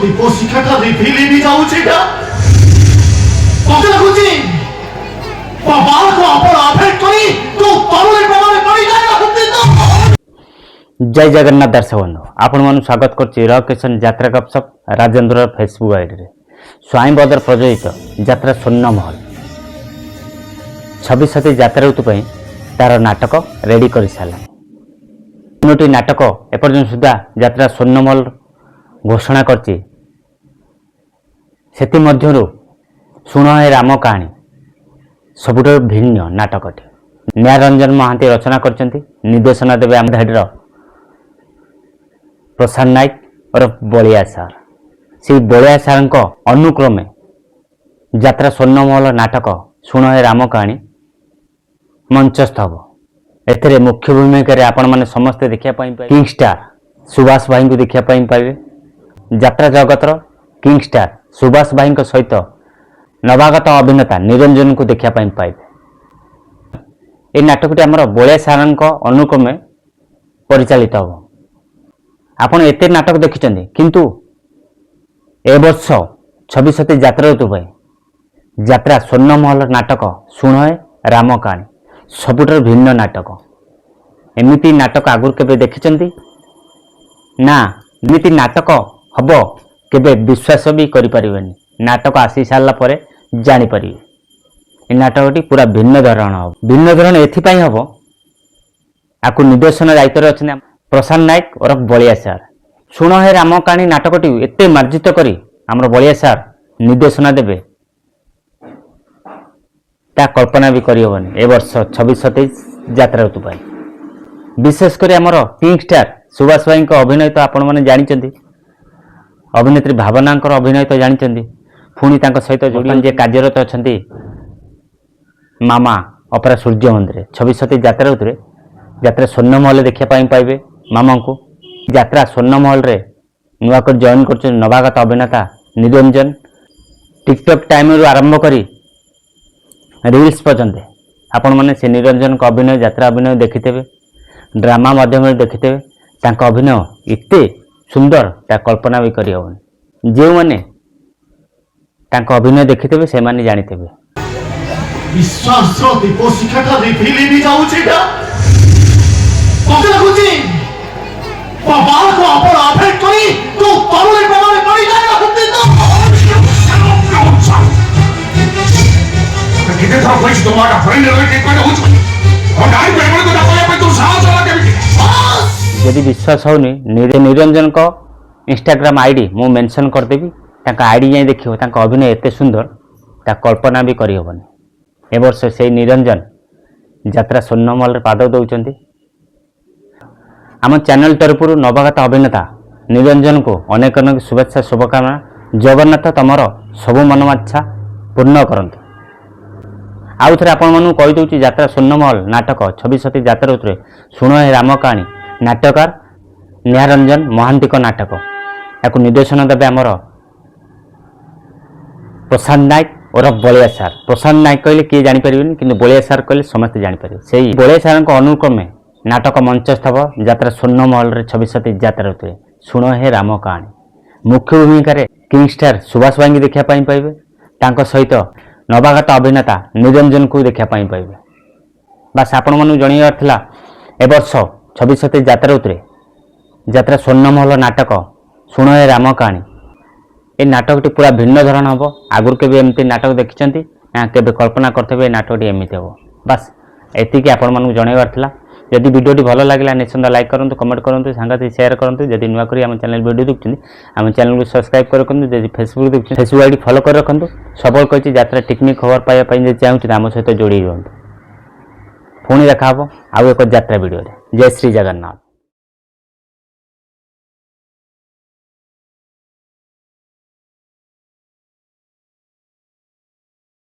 ଦୀପଶିଖାଟା ଲିଭି ଲିଭି ଯାଉଛି ଏଟା ମତେ ଲାଗୁଛି ବାବାଙ୍କୁ ଆପଣ ଆଭେଟ କରି ତୁ ତରୁଣୀ ପ୍ରେମରେ ପଡ଼ିଯାଇ ତ। जय जगन्नाथ दर्शक बंधु आपण मन स्वागत कर रकेशन यात्रा गपसप राजेन्द्र फेसबुक आईडी रे स्वाई बदर प्रयोजित यात्रा स्वर्ण महल 26 यात्रा ऋतु तार नाटक रेडी कर सारा 3टी नाटक एपर्यंत सुधा यात्रा स्वर्ण महल घोषणा करछि। शुण हे राम कहानी सबुठ भिन्न नाटकटी न्यायरंजन महांती रचना करछन्ती। निर्देशना देवे आम धाडीर प्रसाद नायक और बलिया सार से बलिया सार अनुक्रमे यात्रा स्वर्ण महल नाटक शुण हे राम कहानी मंचस्थ हम। एथिरे मुख्य भूमिका आपण माने समस्ते देखिया किंग स्टार सुभाष भाई को देखिया पाइबे। यात्रा जगतर किंग स्टार सुभाष भाई सहित नवागत अभिनेता निरंजन को देखिया पाइबे। ये नाटकटी आमर बलिया सार अनुक्रमे परिचालित हम। आपण एते नाटक देखिचंदी किंतु ए वर्ष 26 यात्रा ऋतु यात्रा स्वर्ण महल नाटक शुण हे राम कहानी सबुठ भिन्न नाटक। एमिति नाटक आगुर केबे देखिचंदी ना एमिति नाटक हब केबे विश्वास भी करि परिबेनी। नाटक आसी सारला परे जानि परिबे ए नाटकटी पूरा भिन्न धरण हम। भिन्न धरण एथि पई हबो आकु निर्देशन दायित्व अछन प्रसाद नायक और बलिया सार। शुण हे राम कहानी नाटकटी एते मार्जित करी आमर बलिया सार निर्देशना देवे ता कल्पना भी करहबनी। ए वर्ष 26-27 यात्रा ऋतु विशेषकर आमर किंग स्टार सुभाष भाई अभिनय तो आपण मैंने जानते, अभिनेत्री भावना अभिनय तो जानते। पुणी सहित जोड़ी जे कार्यरत अच्छा मामा अपरा सूर्य मंदिर 26 यात्रा ऋतु यात्रा स्वर्ण महल देखा पाइबे। मामा को यात्रा स्वर्ण महल रे नुआक जॉइन कर नवागत अभिनेता निरंजन टिकटॉक टाइम रु आरंभ करी रील्स पर्यंत आपण मैंने से निरंजन का अभिनय यात्रा अभिनय देखिथे, ड्रामा माध्यम देखिथे। तांका अभिनय इत्ते सुंदर ता कल्पना भी करहबनी। जो माने तांका अभिनय देखिथे से माने जानिथे विश्वास दीपशिखाटा लीभि लीभि जाଉଛି ଏଟା ମତେ ଲାଗୁଛି ବାବାଙ୍କୁ ଆପଣ ଆଭେଟ କରି ତୁ ତରୁଣୀ ପ୍ରେମରେ ପଡ଼ିଯାଇ କେତେ ଥର କହିଛି ତମ ଆଟା ଫରେନ୍ ରହିକି କହିଲେ ହଉଛୁ ନାଇଁ ପ୍ରେମରେ କଥା କହିବା ପାଇଁ ତୁ ସାହସ ହେଲା କେମିତି? यदि विश्वास होनी निरंजन को इंस्टाग्राम आईडी मु मेंशन करदेवी तांका आईडी जाई देखियो तांका अभिनय एते सुंदर ता कल्पना भी करहबनी। ए वर्ष से निरंजन यात्रा स्वर्ण महल पाद दौरान आम चैनल तरफ नवागत अभिनेता निरंजन को अनेक अनेक शुभेच्छा शुभकामना। जगन्नाथ तमर सबु मनोवांछा पूर्ण करंतु। आउ थे आपण मानू कहि दउची यात्रा स्वर्ण महल नाटक 26 यात्रा ऋतु शुण हे राम कहानी नाट्यकार न्यायरंजन महांती को नाटक या निर्देशन देवे आमर प्रसाद नायक और बलिया सार। प्रसाद नायक कहले किए जापर कि बलिया सार कहले समस्ते जापर। से बलिया सार अनुक्रमे नाटक मंचस्थ हम यात्रा स्वर्ण महल 26 यात्रा ऋतु शुण हे राम कहानी। मुख्य भूमिका किंग स्टार सुभाष भाई देखा पाइबे। सहित नवागत अभिनेता निरंजन को देखा पाइबे। बास आपण मन जणियार थिला ए वर्ष 26 यात्रा ऋतु यात्रा स्वर्ण महल नाटक शुण हे राम कहानी ए नाटकटी पूरा भिन्न धरण हम। आगुर के एमती नाटक देखिंट के कल्पना करते नाटकटी एमती हम। बास एतिकी आपण मानू जणेबार थिला। यदि वीडियोटी भल लगे निश्चिंत लाइक करूँ, कमेंट करूँ, सांगति शेयर करूँ। यदि नुआ करी आम चैनल वीडियो देखते आम चैनल को सब्सक्राइब करूँ। यदि फेसबुक देखते फेसबुक आईडी फॉलो कर रखुँ। सबल कही यात्रा टेक्निक खबर पाइबा चाहूँ आम सहित जोड़ी रुहतु। पुणी देखा आउ एक यात्रा वीडियो। जय श्री जगन्नाथ।